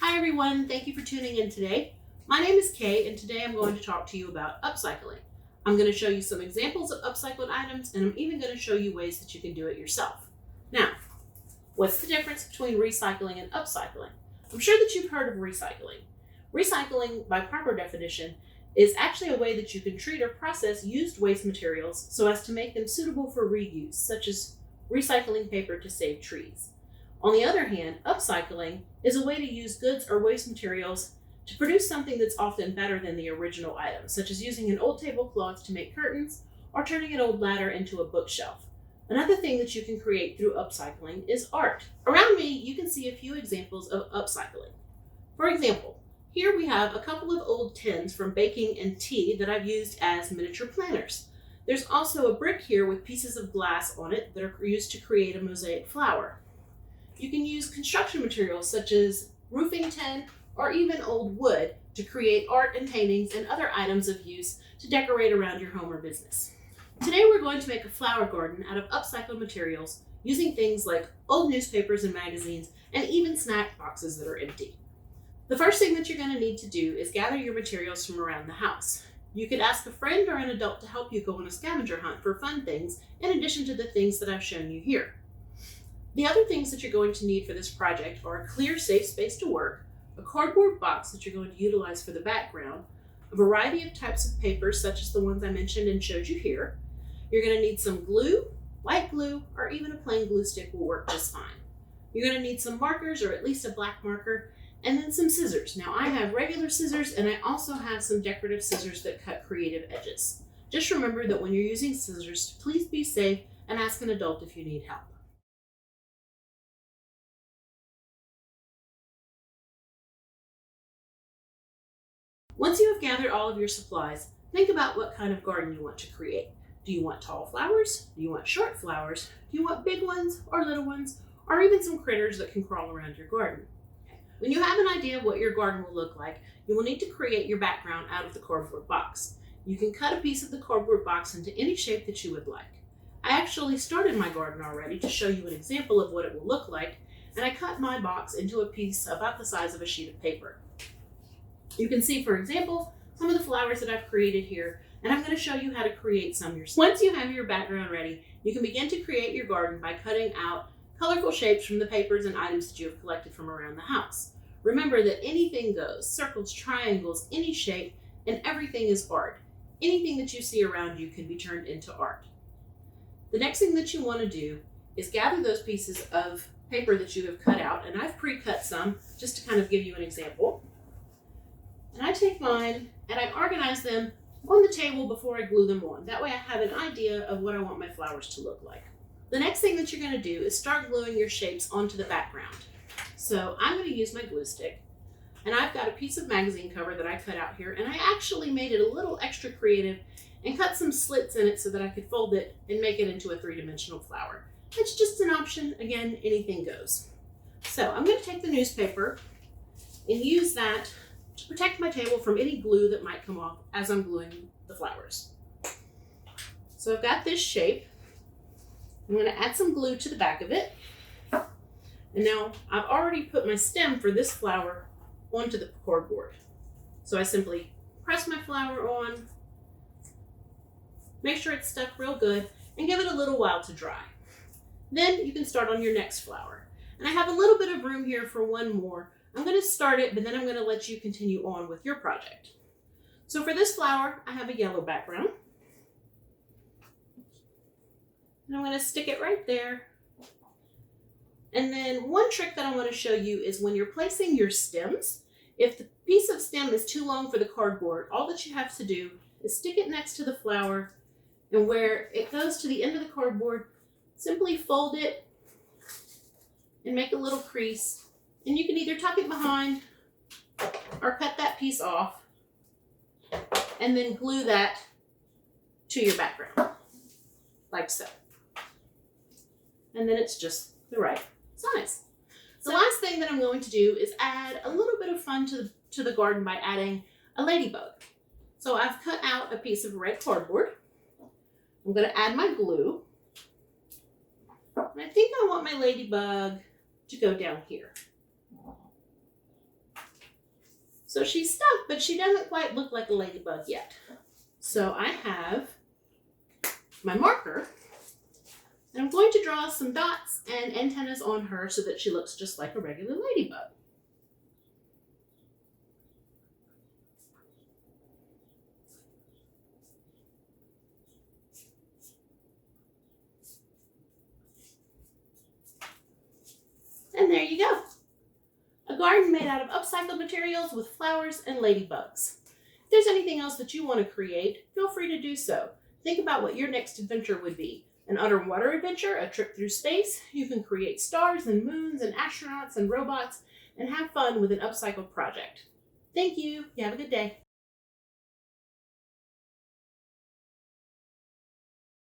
Hi everyone, thank you for tuning in today. My name is Kay and today I'm going to talk to you about upcycling. I'm going to show you some examples of upcycled items and I'm even going to show you ways that you can do it yourself. Now, what's the difference between recycling and upcycling? I'm sure that you've heard of recycling. Recycling, by proper definition, is actually a way that you can treat or process used waste materials so as to make them suitable for reuse, such as recycling paper to save trees. On the other hand, upcycling is a way to use goods or waste materials to produce something that's often better than the original item, such as using an old tablecloth to make curtains or turning an old ladder into a bookshelf. Another thing that you can create through upcycling is art. Around me, you can see a few examples of upcycling. For example, here we have a couple of old tins from baking and tea that I've used as miniature planters. There's also a brick here with pieces of glass on it that are used to create a mosaic flower. You can use construction materials such as roofing tin or even old wood to create art and paintings and other items of use to decorate around your home or business. Today we're going to make a flower garden out of upcycled materials using things like old newspapers and magazines and even snack boxes that are empty. The first thing that you're going to need to do is gather your materials from around the house. You could ask a friend or an adult to help you go on a scavenger hunt for fun things in addition to the things that I've shown you here. The other things that you're going to need for this project are a clear, safe space to work, a cardboard box that you're going to utilize for the background, a variety of types of papers such as the ones I mentioned and showed you here. You're going to need some glue, white glue, or even a plain glue stick will work just fine. You're going to need some markers or at least a black marker, and then some scissors. Now I have regular scissors and I also have some decorative scissors that cut creative edges. Just remember that when you're using scissors, please be safe and ask an adult if you need help. Once you have gathered all of your supplies, think about what kind of garden you want to create. Do you want tall flowers? Do you want short flowers? Do you want big ones or little ones? Or even some critters that can crawl around your garden? When you have an idea of what your garden will look like, you will need to create your background out of the cardboard box. You can cut a piece of the cardboard box into any shape that you would like. I actually started my garden already to show you an example of what it will look like, and I cut my box into a piece about the size of a sheet of paper. You can see, for example, some of the flowers that I've created here, and I'm going to show you how to create some yourself. Once you have your background ready, you can begin to create your garden by cutting out colorful shapes from the papers and items that you have collected from around the house. Remember that anything goes, circles, triangles, any shape, and everything is art. Anything that you see around you can be turned into art. The next thing that you want to do is gather those pieces of paper that you have cut out, and I've pre-cut some just to kind of give you an example. And I take mine and I organize them on the table before I glue them on. That way I have an idea of what I want my flowers to look like. The next thing that you're going to do is start gluing your shapes onto the background. So I'm going to use my glue stick, and I've got a piece of magazine cover that I cut out here, and I actually made it a little extra creative and cut some slits in it so that I could fold it and make it into a three-dimensional flower. It's just an option. Again, anything goes. So I'm going to take the newspaper and use that to protect my table from any glue that might come off as I'm gluing the flowers. So I've got this shape. I'm going to add some glue to the back of it. And now I've already put my stem for this flower onto the cardboard. So I simply press my flower on, make sure it's stuck real good, and give it a little while to dry. Then you can start on your next flower. And I have a little bit of room here for one more. I'm going to start it, but then I'm going to let you continue on with your project. So for this flower, I have a yellow background. And I'm going to stick it right there. And then one trick that I want to show you is when you're placing your stems, if the piece of stem is too long for the cardboard, all that you have to do is stick it next to the flower, and where it goes to the end of the cardboard, simply fold it and make a little crease. And you can either tuck it behind or cut that piece off and then glue that to your background, like so. And then it's just the right size. The last thing that I'm going to do is add a little bit of fun to the garden by adding a ladybug. So I've cut out a piece of red cardboard. I'm going to add my glue. And I think I want my ladybug to go down here. So she's stuck, but she doesn't quite look like a ladybug yet. So I have my marker, and I'm going to draw some dots and antennas on her so that she looks just like a regular ladybug. And there you go. A garden made out of upcycled materials with flowers and ladybugs. If there's anything else that you want to create, feel free to do so. Think about what your next adventure would be. An underwater adventure, a trip through space. You can create stars and moons and astronauts and robots and have fun with an upcycled project. Thank you. You have a good day.